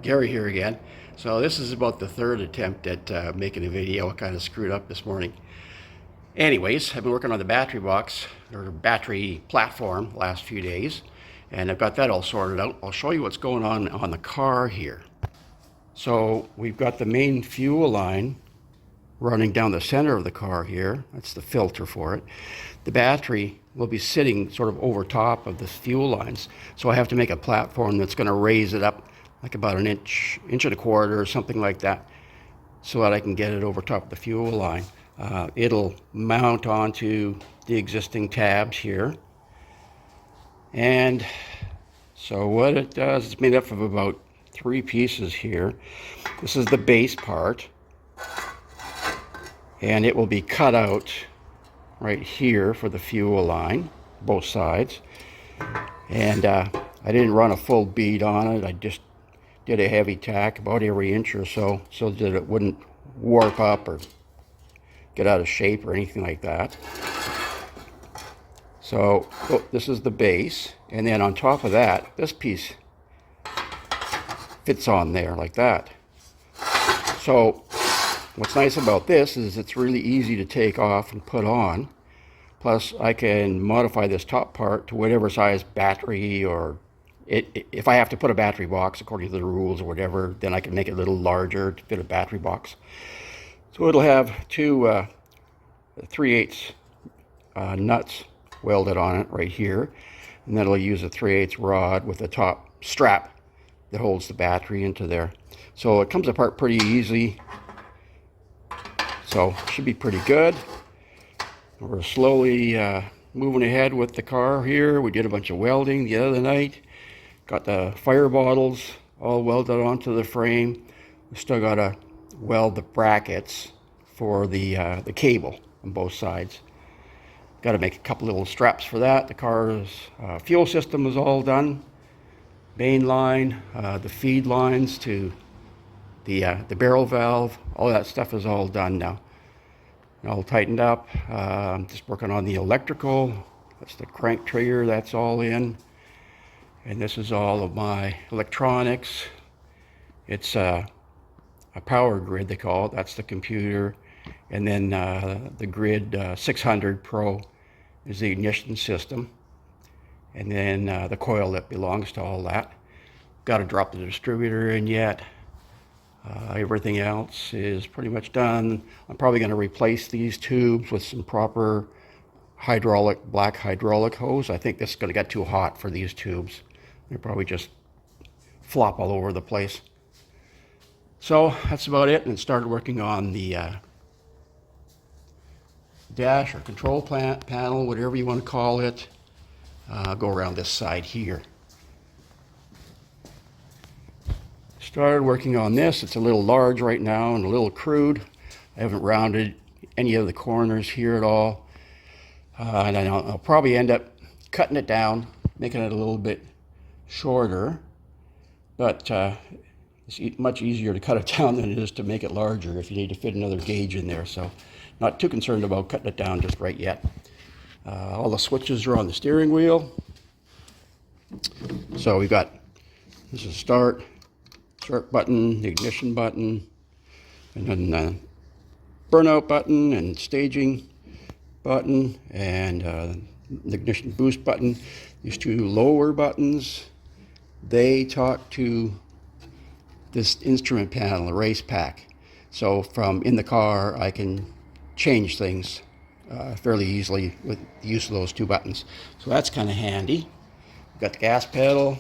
Gary here again. So this is about the third attempt at making a video. I kind of screwed up this morning. Anyways, I've been working on the battery box or battery platform the last few days, and I've got that all sorted out. I'll show you what's going on the car here. So we've got the main fuel line running down the center of the car here. That's the filter for it. The battery will be sitting sort of over top of the fuel lines. So I have to make a platform that's going to raise it up like about an inch and a quarter or something like that, so that I can get it over top of the fuel line. It'll mount onto the existing tabs here. And so what it does, it's made up of about 3 pieces here. This is the base part, and it will be cut out right here for the fuel line, both sides. And I didn't run a full bead on it. I just did a heavy tack about every inch or so that it wouldn't warp up or get out of shape or anything like that. So this is the base, and then on top of that, this piece fits on there like that. So what's nice about this is it's really easy to take off and put on. Plus I can modify this top part to whatever size battery, or if I have to put a battery box according to the rules or whatever, then I can make it a little larger to fit a battery box. So it'll have 2 3/8 nuts welded on it right here, and then it'll use a 3/8 rod with a top strap that holds the battery into there. So it comes apart pretty easy, so should be pretty good. We're slowly moving ahead with the car here. We did a bunch of welding the other night. Got the fire bottles all welded onto the frame. We still got to weld the brackets for the cable on both sides. Got to make a couple little straps for that. The car's fuel system is all done. Main line, the feed lines to the barrel valve, all that stuff is all done now. All tightened up. I'm just working on the electrical. That's the crank trigger, that's all in. And this is all of my electronics. It's a power grid, they call it. That's the computer. And then the grid 600 Pro is the ignition system. And then the coil that belongs to all that. Got to drop the distributor in yet. Everything else is pretty much done. I'm probably going to replace these tubes with some proper black hydraulic hose. I think this is going to get too hot for these tubes. They'll probably just flop all over the place. So that's about it, and started working on the dash or control panel, whatever you want to call it. Go around this side here. Started working on this. It's a little large right now and a little crude. I haven't rounded any of the corners here at all. And I'll probably end up cutting it down, making it a little bit shorter. But it's much easier to cut it down than it is to make it larger if you need to fit another gauge in there. So not too concerned about cutting it down just right yet. All the switches are on the steering wheel. So we've got, this is start button, the ignition button, and then the burnout button and staging button, and the ignition boost button. These 2 lower buttons, they talk to this instrument panel, the race pack. So from in the car, I can change things fairly easily with the use of those 2 buttons. So that's kind of handy. Got the gas pedal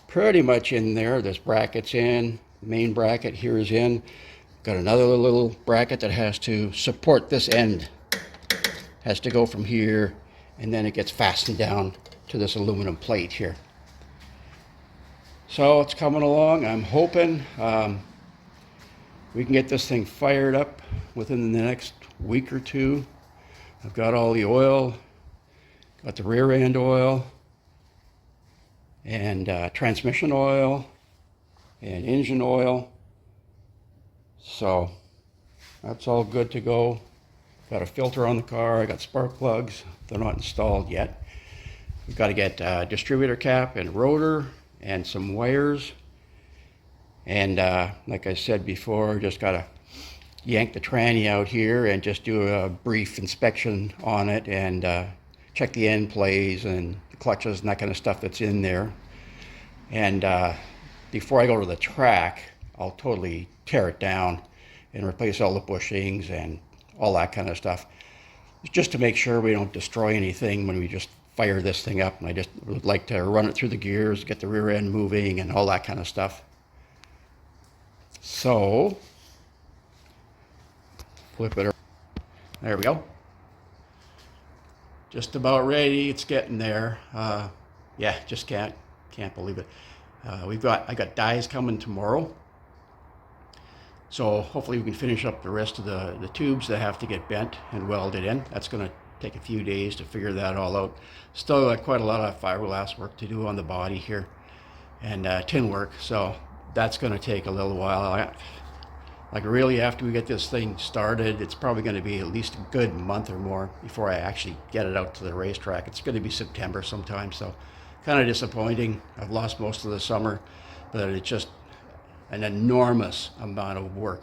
pretty much in there. This bracket's in, the main bracket here is in. Got another little bracket that has to support this end. Has to go from here, and then it gets fastened down to this aluminum plate here. So it's coming along. I'm hoping we can get this thing fired up within the next week or 2. I've got all the oil, got the rear end oil, and transmission oil, and engine oil. So that's all good to go. Got a filter on the car. I got spark plugs. They're not installed yet. We've got to get a distributor cap and rotor and some wires And like I said before, just got to yank the tranny out here and just do a brief inspection on it and check the end plays and the clutches and that kind of stuff that's in there. And before I go to the track, I'll totally tear it down and replace all the bushings and all that kind of stuff, just to make sure we don't destroy anything when we just fire this thing up. And I just would like to run it through the gears, get the rear end moving and all that kind of stuff. So, flip it around. There we go. Just about ready. It's getting there. Yeah, just can't believe it. I got dies coming tomorrow. So hopefully we can finish up the rest of the tubes that have to get bent and welded in. That's going to take a few days to figure that all out. Still got quite a lot of fiberglass work to do on the body here and tin work. So that's going to take a little while. Like really, after we get this thing started, it's probably going to be at least a good month or more before I actually get it out to the racetrack. It's going to be September sometime, so kind of disappointing. I've lost most of the summer, but it's just an enormous amount of work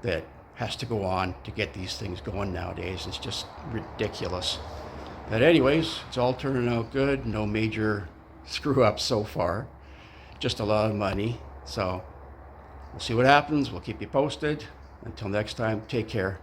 that has to go on to get these things going nowadays. It's just ridiculous. But anyways, it's all turning out good. No major screw ups so far. Just a lot of money. So we'll see what happens. We'll keep you posted. Until next time, take care.